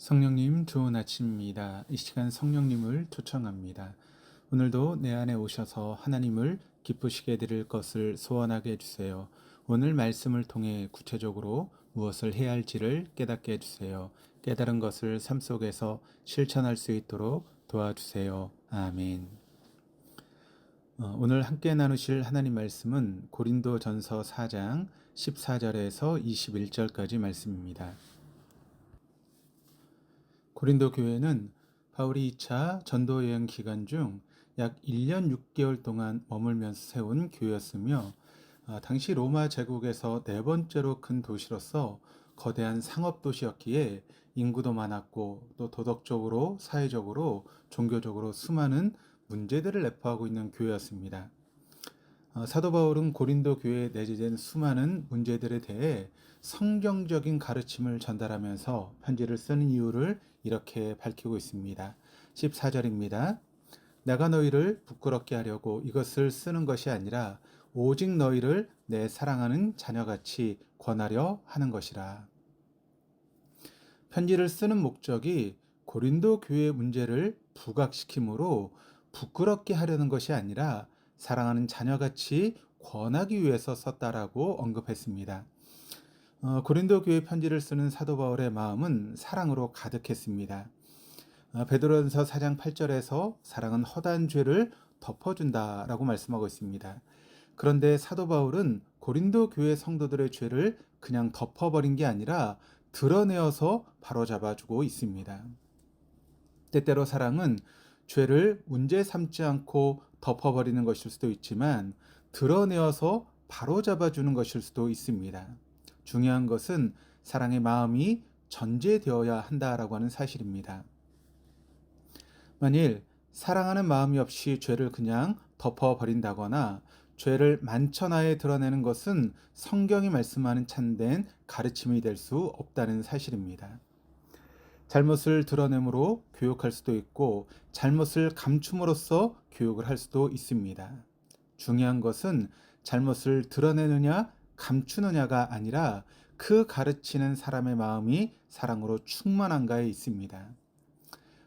성령님 좋은 아침입니다. 이 시간 성령님을 초청합니다. 오늘도 내 안에 오셔서 하나님을 기쁘시게 드릴 것을 소원하게 해주세요. 오늘 말씀을 통해 구체적으로 무엇을 해야 할지를 깨닫게 해주세요. 깨달은 것을 삶 속에서 실천할 수 있도록 도와주세요. 아멘. 오늘 함께 나누실 하나님 말씀은 고린도전서 4장 14절에서 21절까지 말씀입니다. 고린도 교회는 바울이 2차 전도 여행 기간 중 약 1년 6개월 동안 머물면서 세운 교회였으며 당시 로마 제국에서 네 번째로 큰 도시로서 거대한 상업 도시였기에 인구도 많았고 또 도덕적으로, 사회적으로, 종교적으로 수많은 문제들을 내포하고 있는 교회였습니다. 사도 바울은 고린도 교회에 내재된 수많은 문제들에 대해 성경적인 가르침을 전달하면서 편지를 쓰는 이유를 이렇게 밝히고 있습니다. 14절입니다. 내가 너희를 부끄럽게 하려고 이것을 쓰는 것이 아니라 오직 너희를 내 사랑하는 자녀같이 권하려 하는 것이라. 편지를 쓰는 목적이 고린도 교회의 문제를 부각시키므로 부끄럽게 하려는 것이 아니라 사랑하는 자녀같이 권하기 위해서 썼다라고 언급했습니다. 고린도 교회 편지를 쓰는 사도 바울의 마음은 사랑으로 가득했습니다. 베드로전서 4장 8절에서 사랑은 허다한 죄를 덮어준다라고 말씀하고 있습니다. 그런데 사도 바울은 고린도 교회 성도들의 죄를 그냥 덮어버린 게 아니라 드러내어서 바로잡아주고 있습니다. 때때로 사랑은 죄를 문제 삼지 않고 덮어버리는 것일 수도 있지만 드러내어서 바로잡아주는 것일 수도 있습니다. 중요한 것은 사랑의 마음이 전제되어야 한다라고 하는 사실입니다. 만일 사랑하는 마음이 없이 죄를 그냥 덮어버린다거나 죄를 만천하에 드러내는 것은 성경이 말씀하는 참된 가르침이 될 수 없다는 사실입니다. 잘못을 드러내므로 교육할 수도 있고 잘못을 감춤으로써 교육을 할 수도 있습니다. 중요한 것은 잘못을 드러내느냐 감추느냐가 아니라 그 가르치는 사람의 마음이 사랑으로 충만한가에 있습니다.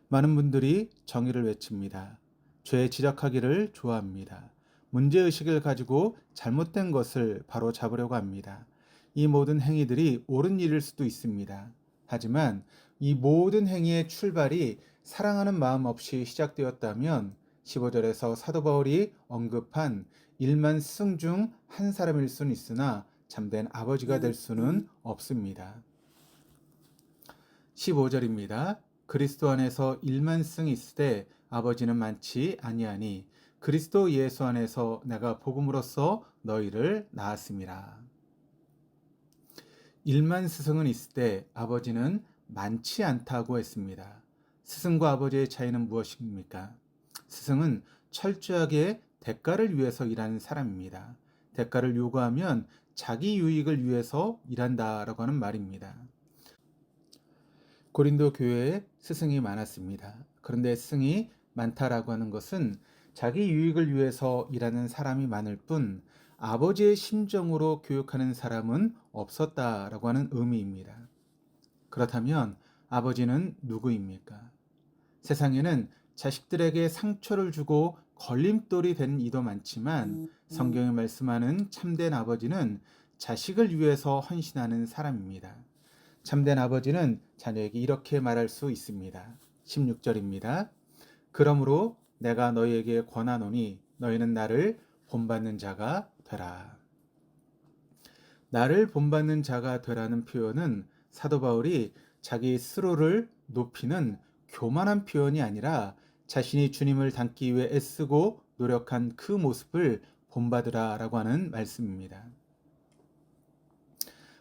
많은 분들이 정의를 외칩니다. 죄 지적하기를 좋아합니다. 문제의식을 가지고 잘못된 것을 바로 잡으려고 합니다. 이 모든 행위들이 옳은 일일 수도 있습니다. 하지만 이 모든 행위의 출발이 사랑하는 마음 없이 시작되었다면 15절에서 사도 바울이 언급한 1만 스승 중 한 사람일 수는 있으나 참된 아버지가 될 수는 없습니다. 15절입니다. 그리스도 안에서 1만 승이 있으되 아버지는 많지 아니하니 그리스도 예수 안에서 내가 복음으로써 너희를 낳았음이라. 1만 스승은 있으되 아버지는 많지 않다고 했습니다. 스승과 아버지의 차이는 무엇입니까? 스승은 철저하게 대가를 위해서 일하는 사람입니다. 대가를 요구하면 자기 유익을 위해서 일한다라고 하는 말입니다. 고린도 교회에 스승이 많았습니다. 그런데 스승이 많다라고 하는 것은 자기 유익을 위해서 일하는 사람이 많을 뿐 아버지의 심정으로 교육하는 사람은 없었다라고 하는 의미입니다. 그렇다면 아버지는 누구입니까? 세상에는 자식들에게 상처를 주고 걸림돌이 되는 이도 많지만 성경이 말씀하는 참된 아버지는 자식을 위해서 헌신하는 사람입니다. 참된 아버지는 자녀에게 이렇게 말할 수 있습니다. 16절입니다. 그러므로 내가 너희에게 권하노니 너희는 나를 본받는 자가 되라. 나를 본받는 자가 되라는 표현은 사도 바울이 자기 스스로를 높이는 교만한 표현이 아니라 자신이 주님을 닮기 위해 애쓰고 노력한 그 모습을 본받으라라고 하는 말씀입니다.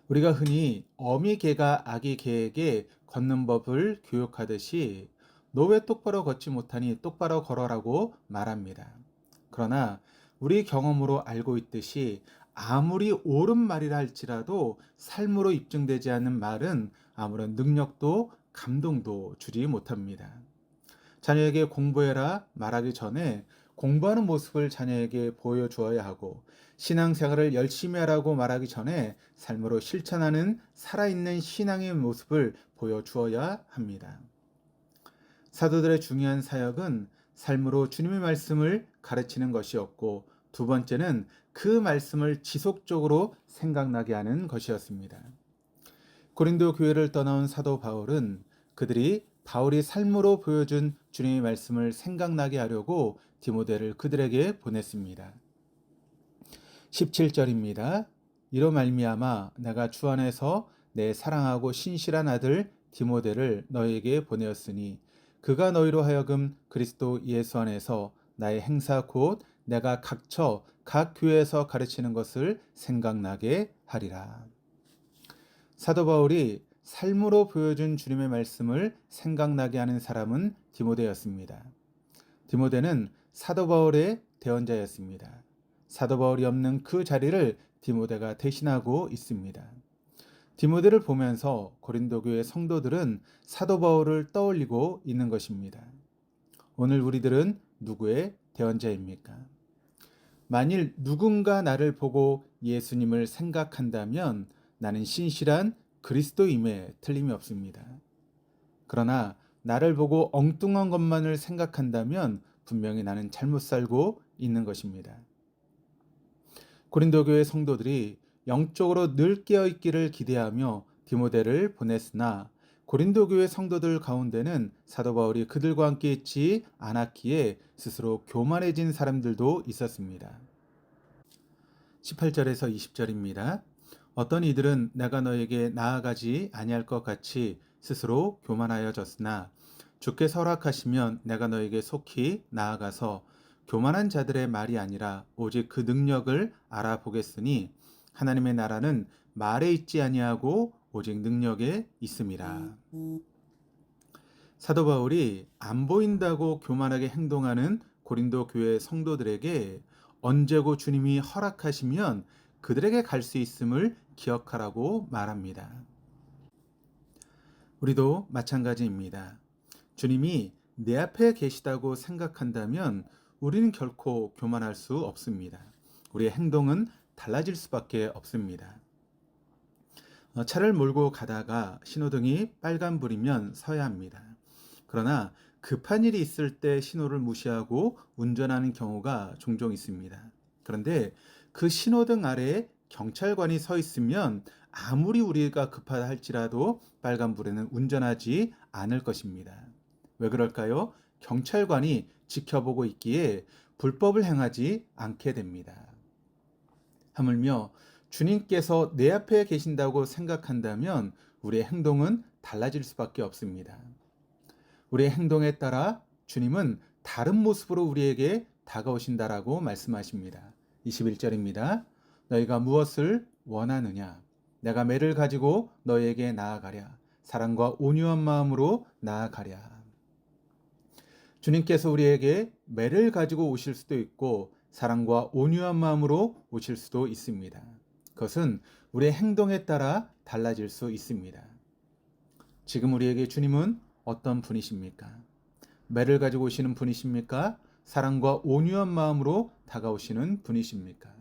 우리가 흔히 어미 개가 아기 개에게 걷는 법을 교육하듯이 너 왜 똑바로 걷지 못하니 똑바로 걸어라고 말합니다. 그러나 우리 경험으로 알고 있듯이 아무리 옳은 말이라 할지라도 삶으로 입증되지 않는 말은 아무런 능력도 감동도 주지 못합니다. 자녀에게 공부해라 말하기 전에 공부하는 모습을 자녀에게 보여주어야 하고 신앙생활을 열심히 하라고 말하기 전에 삶으로 실천하는 살아있는 신앙의 모습을 보여주어야 합니다. 사도들의 중요한 사역은 삶으로 주님의 말씀을 가르치는 것이었고, 두 번째는 그 말씀을 지속적으로 생각나게 하는 것이었습니다. 고린도 교회를 떠나온 사도 바울은 그들이 바울이 삶으로 보여준 주님의 말씀을 생각나게 하려고 디모데를 그들에게 보냈습니다. 17절입니다. 이로 말미암아 내가 주 안에서 내 사랑하고 신실한 아들 디모데를 너희에게 보내었으니 그가 너희로 하여금 그리스도 예수 안에서 나의 행사 곧 내가 각처 각 교회에서 가르치는 것을 생각나게 하리라. 사도 바울이 삶으로 보여준 주님의 말씀을 생각나게 하는 사람은 디모데였습니다. 디모데는 사도 바울의 대언자였습니다. 사도 바울이 없는 그 자리를 디모데가 대신하고 있습니다. 디모데를 보면서 고린도 교회 성도들은 사도 바울을 떠올리고 있는 것입니다. 오늘 우리들은 누구의 대언자입니까? 만일 누군가 나를 보고 예수님을 생각한다면 나는 신실한 그리스도임에 틀림이 없습니다. 그러나 나를 보고 엉뚱한 것만을 생각한다면 분명히 나는 잘못 살고 있는 것입니다. 고린도 교회 성도들이 영적으로 늘 깨어있기를 기대하며 디모데를 보냈으나 고린도 교회 성도들 가운데는 사도 바울이 그들과 함께 있지 않았기에 스스로 교만해진 사람들도 있었습니다. 18절에서 20절입니다. 어떤 이들은 내가 너에게 나아가지 아니할 것 같이 스스로 교만하여졌으나 주께서 허락하시면 내가 너에게 속히 나아가서 교만한 자들의 말이 아니라 오직 그 능력을 알아보겠으니 하나님의 나라는 말에 있지 아니하고 오직 능력에 있음이라. 사도 바울이 안 보인다고 교만하게 행동하는 고린도 교회 성도들에게 언제고 주님이 허락하시면 그들에게 갈 수 있음을 기억하라고 말합니다. 우리도 마찬가지입니다. 주님이 내 앞에 계시다고 생각한다면 우리는 결코 교만할 수 없습니다. 우리의 행동은 달라질 수밖에 없습니다. 차를 몰고 가다가 신호등이 빨간불이면 서야 합니다. 그러나 급한 일이 있을 때 신호를 무시하고 운전하는 경우가 종종 있습니다. 그런데 그 신호등 아래에 경찰관이 서 있으면 아무리 우리가 급하다 할지라도 빨간불에는 운전하지 않을 것입니다. 왜 그럴까요? 경찰관이 지켜보고 있기에 불법을 행하지 않게 됩니다. 하물며 주님께서 내 앞에 계신다고 생각한다면 우리의 행동은 달라질 수밖에 없습니다. 우리의 행동에 따라 주님은 다른 모습으로 우리에게 다가오신다라고 말씀하십니다. 21절입니다. 너희가 무엇을 원하느냐? 내가 매를 가지고 너희에게 나아가랴. 사랑과 온유한 마음으로 나아가랴. 주님께서 우리에게 매를 가지고 오실 수도 있고 사랑과 온유한 마음으로 오실 수도 있습니다. 그것은 우리의 행동에 따라 달라질 수 있습니다. 지금 우리에게 주님은 어떤 분이십니까? 매를 가지고 오시는 분이십니까? 사랑과 온유한 마음으로 다가오시는 분이십니까?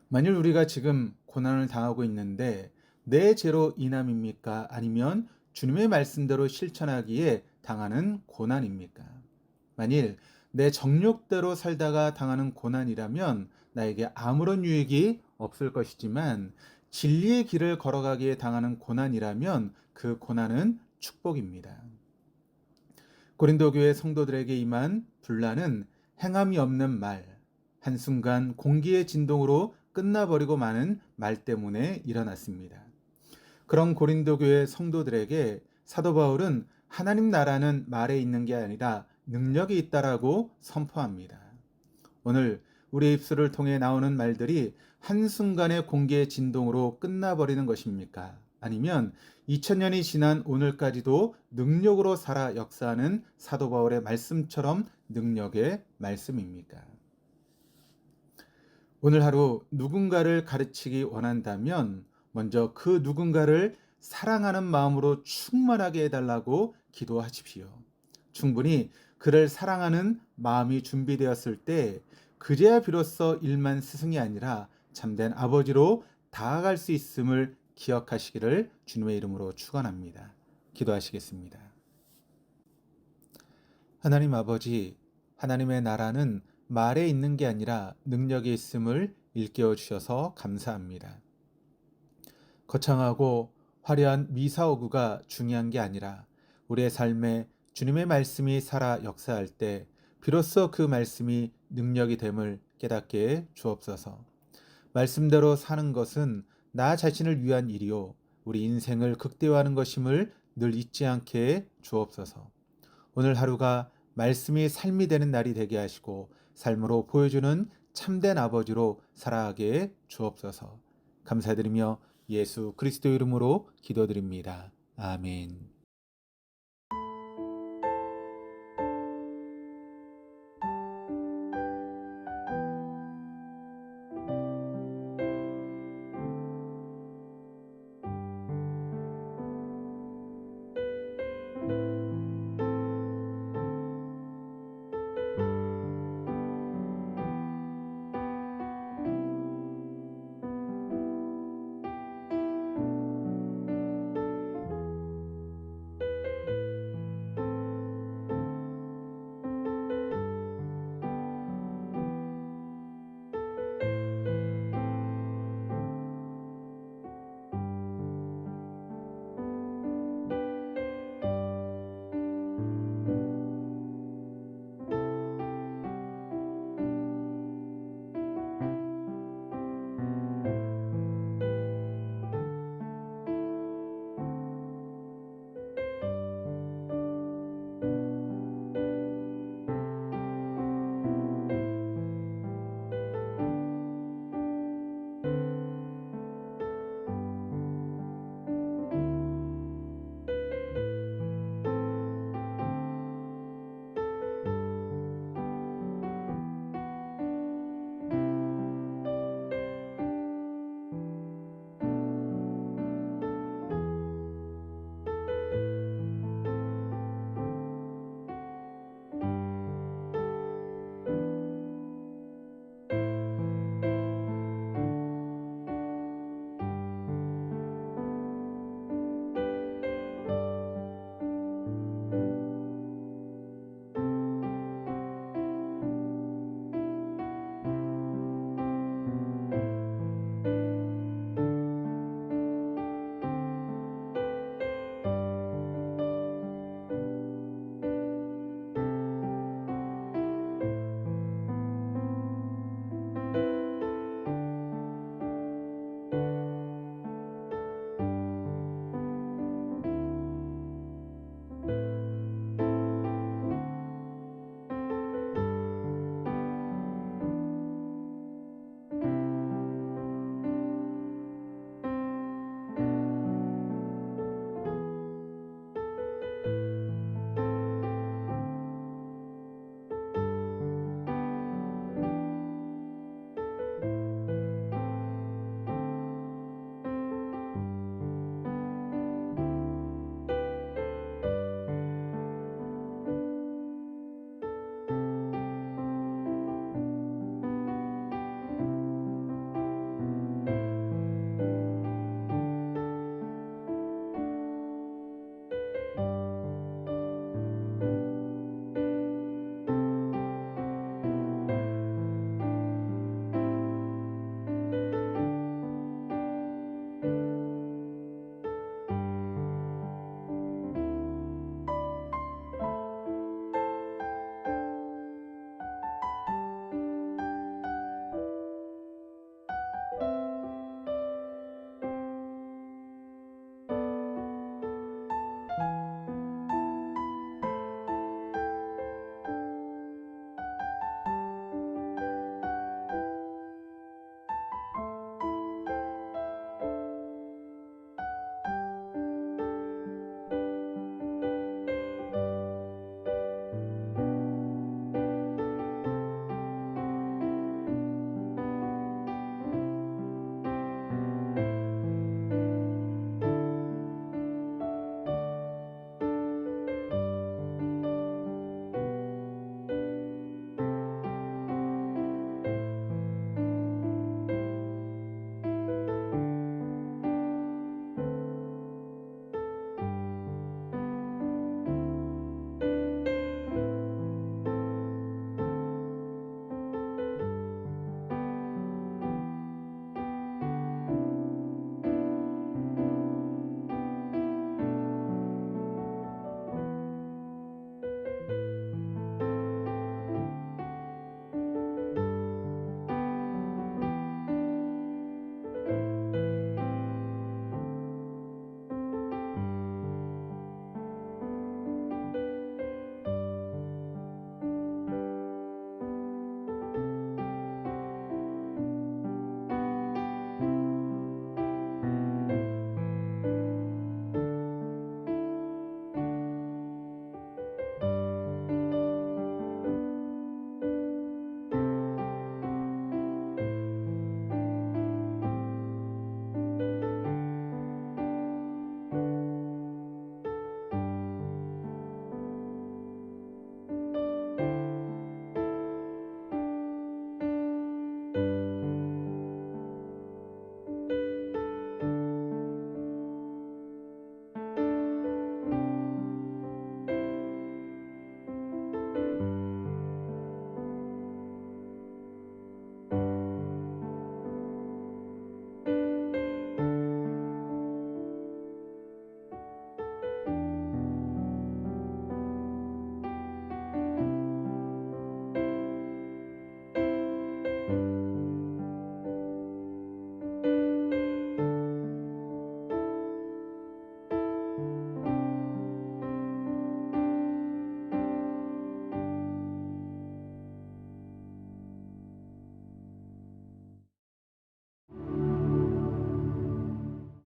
만일 우리가 지금 고난을 당하고 있는데 내 죄로 인함입니까? 아니면 주님의 말씀대로 실천하기에 당하는 고난입니까? 만일 내 정욕대로 살다가 당하는 고난이라면 나에게 아무런 유익이 없을 것이지만 진리의 길을 걸어가기에 당하는 고난이라면 그 고난은 축복입니다. 고린도 교회 성도들에게 임한 분란은 행함이 없는 말, 한순간 공기의 진동으로 끝나버리고 마는 말 때문에 일어났습니다. 그런 고린도 교회 성도들에게 사도 바울은 하나님 나라는 말에 있는 게 아니라 능력이 있다라고 선포합니다. 오늘 우리 입술을 통해 나오는 말들이 한순간의 공기의 진동으로 끝나버리는 것입니까? 아니면 2000년이 지난 오늘까지도 능력으로 살아 역사하는 사도 바울의 말씀처럼 능력의 말씀입니까? 오늘 하루 누군가를 가르치기 원한다면 먼저 그 누군가를 사랑하는 마음으로 충만하게 해달라고 기도하십시오. 충분히 그를 사랑하는 마음이 준비되었을 때 그제야 비로소 일만 스승이 아니라 참된 아버지로 다가갈 수 있음을 기억하시기를 주님의 이름으로 축원합니다. 기도하시겠습니다. 하나님 아버지, 하나님의 나라는 말에 있는 게 아니라 능력에 있음을 일깨워 주셔서 감사합니다. 거창하고 화려한 미사오구가 중요한 게 아니라 우리의 삶에 주님의 말씀이 살아 역사할 때 비로소 그 말씀이 능력이 됨을 깨닫게 해 주옵소서. 말씀대로 사는 것은 나 자신을 위한 일이요 우리 인생을 극대화하는 것임을 늘 잊지 않게 해 주옵소서. 오늘 하루가 말씀이 삶이 되는 날이 되게 하시고 삶으로 보여주는 참된 아버지로 살아가게 해 주옵소서. 감사드리며 예수 그리스도 이름으로 기도드립니다. 아멘.